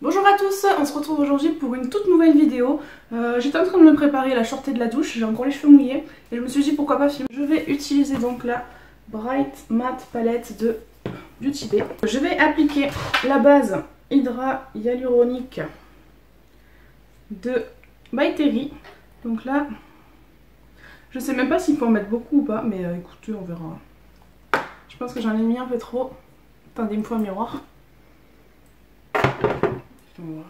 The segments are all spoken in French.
Bonjour à tous, on se retrouve aujourd'hui pour une toute nouvelle vidéo. J'étais en train de me préparer la sortie de la douche, j'ai encore les cheveux mouillés et je me suis dit pourquoi pas filmer. Je vais utiliser donc la Bright Matte Palette de Beauty Bay. Je vais appliquer la base Hydra Hyaluronique de By Terry. Donc là, je sais même pas s'il faut en mettre beaucoup ou pas, mais écoutez, on verra. Je pense que j'en ai mis un peu trop. Attendez, il me faut un miroir. Voilà.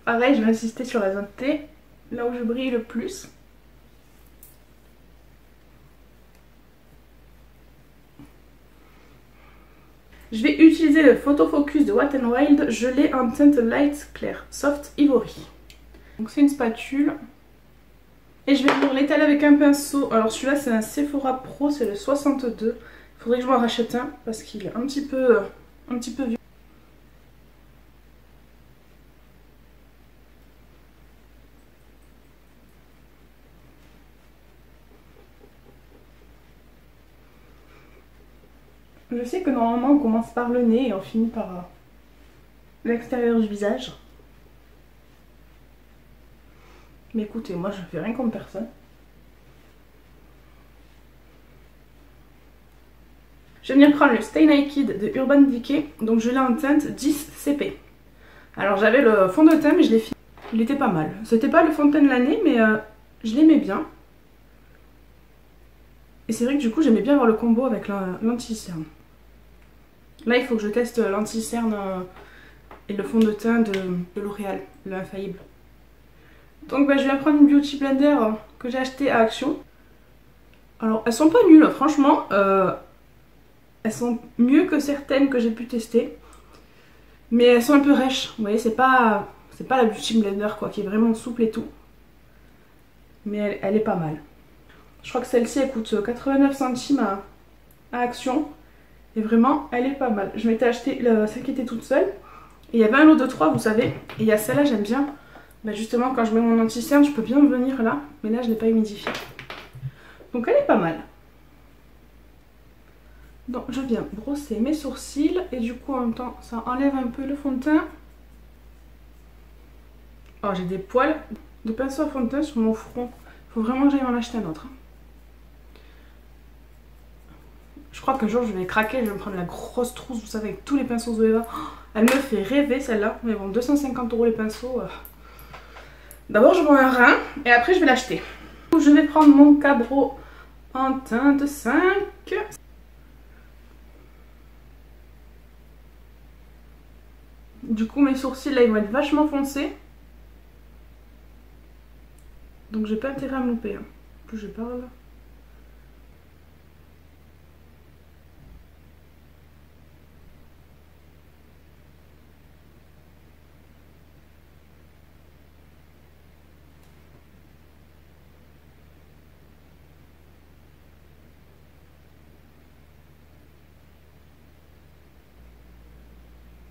Pareil, je vais insister sur la zone T, là où je brille le plus. Je vais utiliser le Photo Focus de Wet n Wild, je l'ai en teinte light clair, soft ivory. Donc c'est une spatule. Et je vais venir l'étaler avec un pinceau. Alors celui-là c'est un Sephora Pro, c'est le 62. Il faudrait que je m'en rachète un parce qu'il est un petit peu vieux. Je sais que normalement on commence par le nez et on finit par l'extérieur du visage. Mais écoutez, moi je fais rien comme personne. Je vais venir prendre le Stay Naked de Urban Decay, donc je l'ai en teinte 10 CP. Alors j'avais le fond de teint mais je l'ai fini. Il était pas mal. C'était pas le fond de teint de l'année mais je l'aimais bien. Et c'est vrai que du coup j'aimais bien avoir le combo avec l'anti-cerne. Là il faut que je teste l'anti-cerne et le fond de teint de L'Oréal, l'Infaillible. Donc je viens prendre une Beauty Blender que j'ai acheté à Action. Alors elles sont pas nulles franchement. Elles sont mieux que certaines que j'ai pu tester. Mais elles sont un peu rêches. Vous voyez, c'est pas la Beauty Blender quoi, qui est vraiment souple et tout. Mais elle est pas mal. Je crois que celle-ci elle coûte 89 centimes à Action. Et vraiment, elle est pas mal. Je m'étais acheté celle qui était toute seule. Et il y avait un lot de 3, vous savez. Et il y a celle-là, j'aime bien. Justement, quand je mets mon anti-cerne, je peux bien venir là. Mais là, je ne l'ai pas humidifiée. Donc elle est pas mal. Donc je viens brosser mes sourcils. Et du coup, en même temps, ça enlève un peu le fond de teint. Oh, j'ai des poils de pinceau à fond de teint sur mon front. Il faut vraiment que j'aille en acheter un autre. Je crois qu'un jour je vais craquer, je vais me prendre la grosse trousse, vous savez, avec tous les pinceaux Zoeva. Oh, elle me fait rêver celle-là. Mais bon, 250 € les pinceaux. D'abord je vends un rein et après je vais l'acheter. Je vais prendre mon Cabro en teinte 5. Du coup mes sourcils là ils vont être vachement foncés. Donc j'ai pas intérêt à me louper. Plus je parle.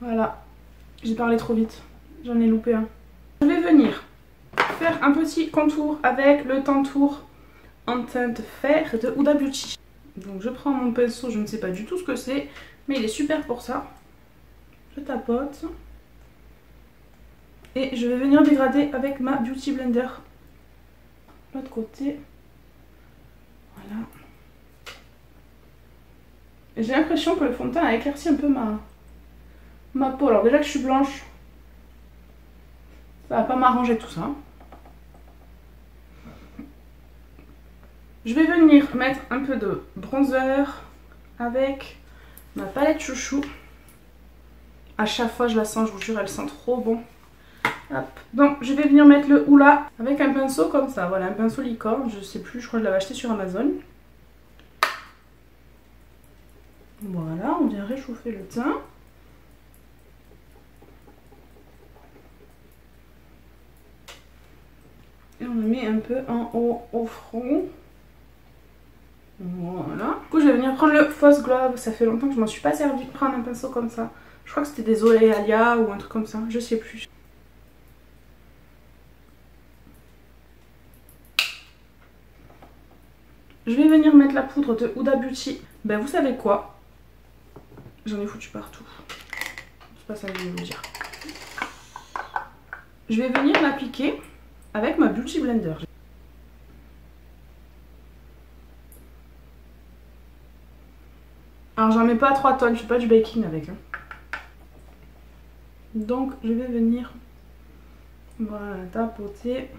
Voilà, j'ai parlé trop vite, j'en ai loupé un. Je vais venir faire un petit contour avec le Tantour en teinte fer de Huda Beauty. Donc je prends mon pinceau, je ne sais pas du tout ce que c'est, mais il est super pour ça. Je tapote. Et je vais venir dégrader avec ma Beauty Blender. L'autre côté. Voilà. J'ai l'impression que le fond de teint a éclairci un peu ma peau. Alors déjà que je suis blanche, ça va pas m'arranger tout ça. Je vais venir mettre un peu de bronzer avec ma palette chouchou. À chaque fois je la sens, je vous jure, elle sent trop bon. Hop. Donc je vais venir mettre le Hoola avec un pinceau comme ça. Voilà, un pinceau licorne, je sais plus, je crois que je l'avais acheté sur Amazon. Voilà, on vient réchauffer le teint. Et on le met un peu en haut au front. Voilà. Du coup, je vais venir prendre le Fausse Globe. Ça fait longtemps que je m'en suis pas servi de prendre un pinceau comme ça. Je crois que c'était des Olealia ou un truc comme ça. Je sais plus. Je vais venir mettre mettre la poudre de Huda Beauty. Ben vous savez quoi? J'en ai foutu partout. C'est pas ça que je voulais vous dire. Je vais venir l'appliquer avec ma Beauty Blender. Alors j'en mets pas 3 tonnes, je fais pas du baking avec. Hein. Donc je vais venir, voilà, tapoter.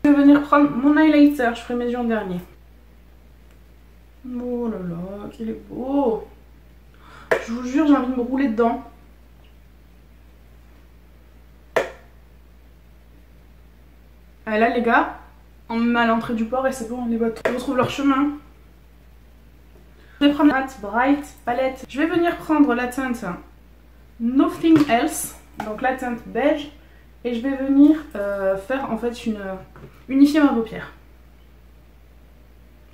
Je vais venir prendre mon highlighter, je ferai mes yeux en dernier. Oh là là, qu'il est beau! Je vous jure, j'ai envie de me rouler dedans. Et là les gars, on me met à l'entrée du port et c'est bon, les bottes retrouvent leur chemin. Je vais prendre la teinte Bright palette. Je vais venir prendre la teinte Nothing Else, donc la teinte beige. Et je vais venir faire en fait unifier ma paupière.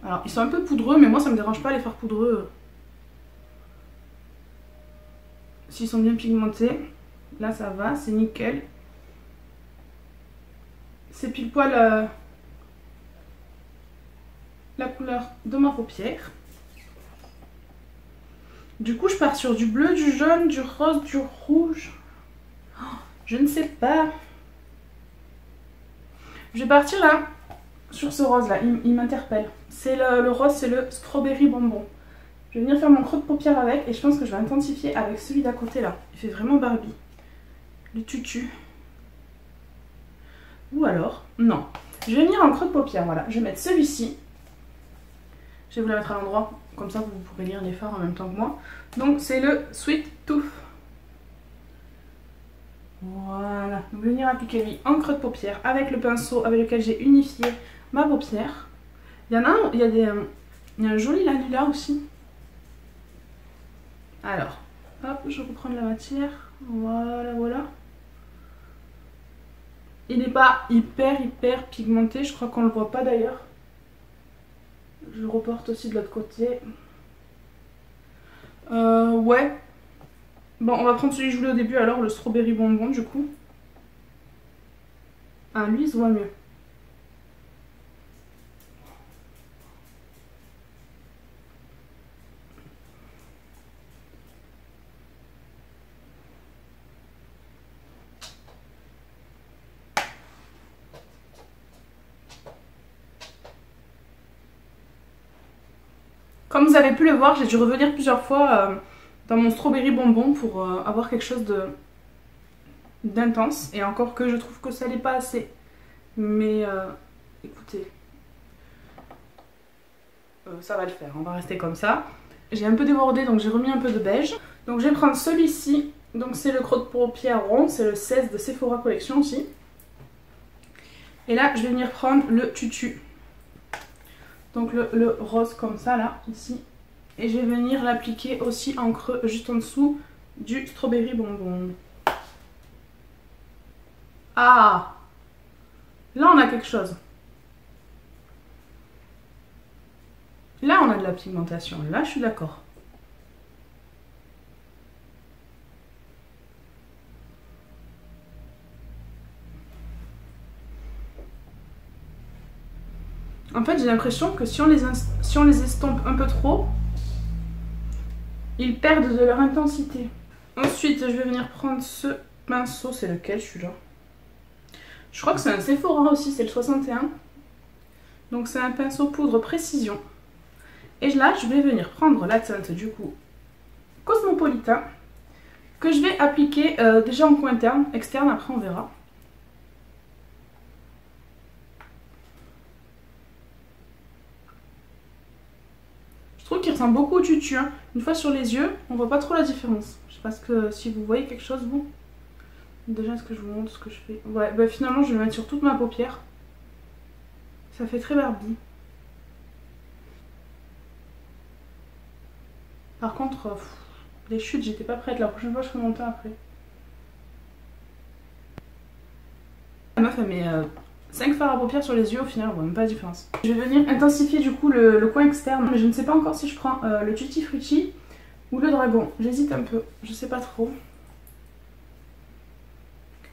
Alors ils sont un peu poudreux, mais moi ça me dérange pas les faire poudreux. S'ils sont bien pigmentés, là ça va, c'est nickel. C'est pile poil la couleur de ma paupière. Du coup je pars sur du bleu, du jaune, du rose, du rouge. Oh, je ne sais pas. Je vais partir là sur ce rose là, il m'interpelle. C'est le rose, c'est le strawberry bonbon. Je vais venir faire mon creux de paupière avec et je pense que je vais intensifier avec celui d'à côté là. Il fait vraiment Barbie. Le tutu. Ou alors, non. Je vais venir en creux de paupière, voilà. Je vais mettre celui-ci. Je vais vous la mettre à l'endroit, comme ça vous pourrez lire les fards en même temps que moi. Donc c'est le Sweet Tooth. Voilà. Donc, je vais venir appliquer lui en creux de paupière avec le pinceau avec lequel j'ai unifié ma paupière. Il y en a un, il y a un joli lilas aussi. Alors, hop, je reprends de la matière. Voilà, voilà. Il n'est pas hyper pigmenté, je crois qu'on le voit pas d'ailleurs. Je le reporte aussi de l'autre côté. Ouais. Bon, on va prendre celui que je voulais au début alors, le strawberry bonbon du coup. Ah, lui il se voit mieux. Comme vous avez pu le voir, j'ai dû revenir plusieurs fois dans mon strawberry bonbon pour avoir quelque chose d'intense. Et encore que je trouve que ça n'est pas assez. Mais écoutez, ça va le faire, on va rester comme ça. J'ai un peu débordé donc j'ai remis un peu de beige. Donc je vais prendre celui-ci. Donc c'est le creux de paupière rond, c'est le 16 de Sephora Collection aussi. Et là je vais venir prendre le tutu. Donc le rose comme ça là, ici. Et je vais venir l'appliquer aussi en creux, juste en dessous du strawberry bonbon. Ah! Là on a quelque chose. Là on a de la pigmentation, là je suis d'accord. En fait j'ai l'impression que si on les estompe un peu trop, ils perdent de leur intensité. Ensuite je vais venir prendre ce pinceau, c'est lequel celui-là? Je crois que c'est un Sephora aussi, c'est le 61. Donc c'est un pinceau poudre précision. Et là je vais venir prendre la teinte du coup Cosmopolitan, que je vais appliquer déjà en coin interne, externe après on verra. Je trouve qu'il ressemble beaucoup au tutu. Hein. Une fois sur les yeux, on voit pas trop la différence. Je sais pas si vous voyez quelque chose vous. Déjà est-ce que je vous montre ce que je fais? Ouais, bah finalement je vais le mettre sur toute ma paupière. Ça fait très Barbie. Par contre, les chutes j'étais pas prête. La prochaine fois je ferai mon teint après. La meuf elle met 5 fards à paupières sur les yeux, au final on voit même pas la différence. Je vais venir intensifier du coup le coin externe, mais je ne sais pas encore si je prends le Tutti Frutti ou le dragon. J'hésite un peu, je sais pas trop.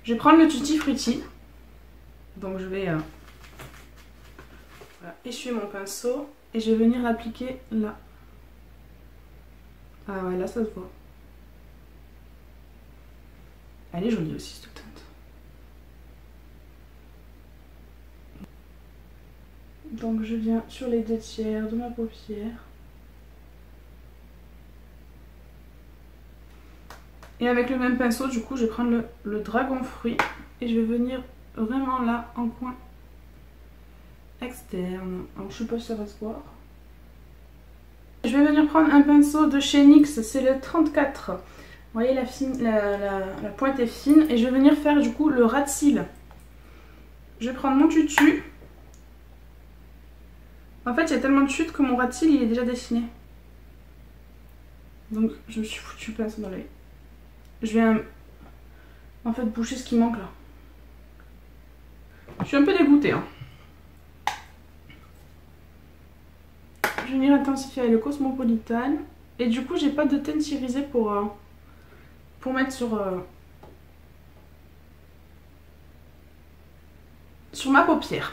Je vais prendre le Tutti Frutti. Donc je vais voilà, essuyer mon pinceau et je vais venir l'appliquer là. Ah ouais, là ça se voit. Elle est jolie aussi cette teinte. Donc je viens sur les 2/3 de ma paupière. Et avec le même pinceau, du coup, je vais prendre le dragon fruit et je vais venir vraiment là, en coin externe. Alors je sais pas si ça va se voir. Je vais venir prendre un pinceau de chez NYX, c'est le 34. Vous voyez, la pointe est fine. Et je vais venir faire du coup le ras de cils. Je vais prendre mon tutu. En fait, il y a tellement de chutes que mon ras de cils il est déjà dessiné. Donc je me suis foutu plein ça dans l'œil. Je vais en fait boucher ce qui manque là. Je suis un peu dégoûtée. Hein. Je vais venir intensifier avec le Cosmopolitan. Et du coup, j'ai pas de teinte irisée pour mettre sur ma paupière.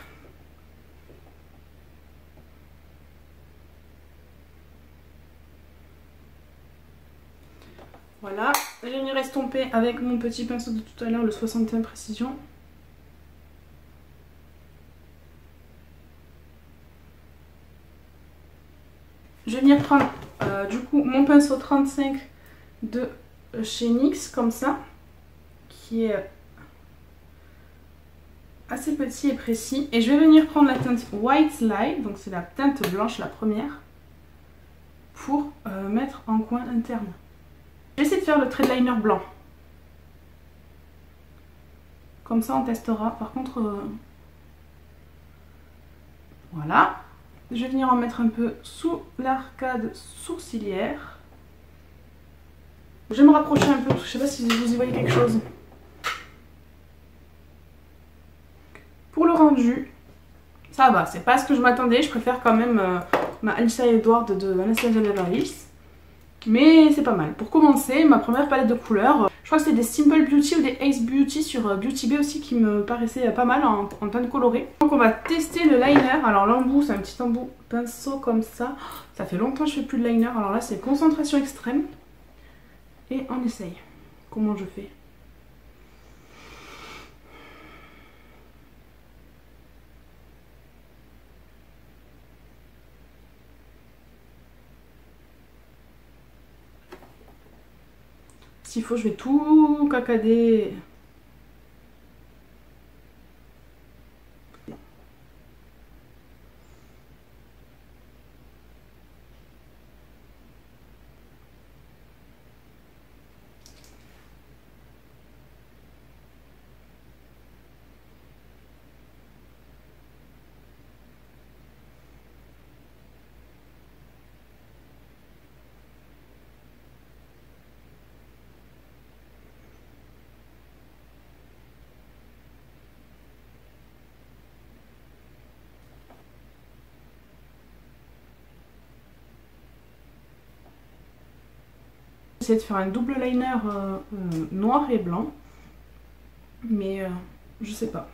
Voilà, je vais venir estomper avec mon petit pinceau de tout à l'heure, le 61 précision. Je vais venir prendre du coup mon pinceau 35 de chez NYX comme ça, qui est assez petit et précis. Et je vais venir prendre la teinte White Slide, donc c'est la teinte blanche, la première, pour mettre en coin interne. Je vais essayer de faire le trait de liner blanc. Comme ça on testera. Par contre, voilà. Je vais venir en mettre un peu sous l'arcade sourcilière. Je vais me rapprocher un peu, parce que je sais pas si vous y voyez quelque chose. Pour le rendu, ça va, c'est pas ce que je m'attendais. Je préfère quand même ma Alissa Edward de Anastasia Beverly Hills. Mais c'est pas mal. Pour commencer, ma première palette de couleurs, je crois que c'était des Simple Beauty ou des Ace Beauty sur Beauty Bay aussi qui me paraissaient pas mal en teinte colorée. Donc on va tester le liner. Alors l'embout, c'est un petit embout pinceau comme ça. Ça fait longtemps que je fais plus de liner. Alors là c'est concentration extrême. Et on essaye. Comment je fais ? S'il faut, je vais tout cacader. J'essaie de faire un double liner noir et blanc, mais je sais pas.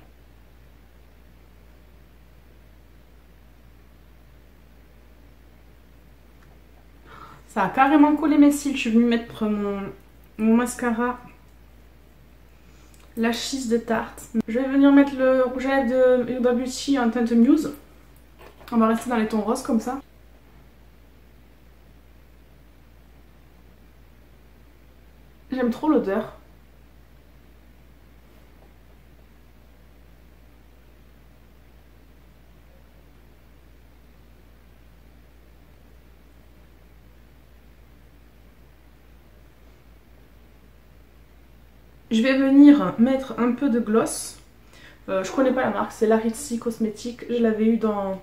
Ça a carrément collé mes cils. Je suis venue mettre mon mascara la Cheese de Tarte. Je vais venir mettre le rouge à lèvres de Huda Beauty en teinte Muse. On va rester dans les tons roses comme ça. J'aime trop l'odeur. Je vais venir mettre un peu de gloss. Je connais pas la marque, c'est Larizzi Cosmétique. Je l'avais eu dans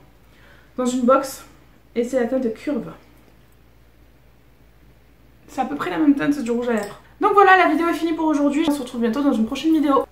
une box. Et c'est la teinte Curve. C'est à peu près la même teinte du rouge à lèvres. Donc voilà, la vidéo est finie pour aujourd'hui. On se retrouve bientôt dans une prochaine vidéo.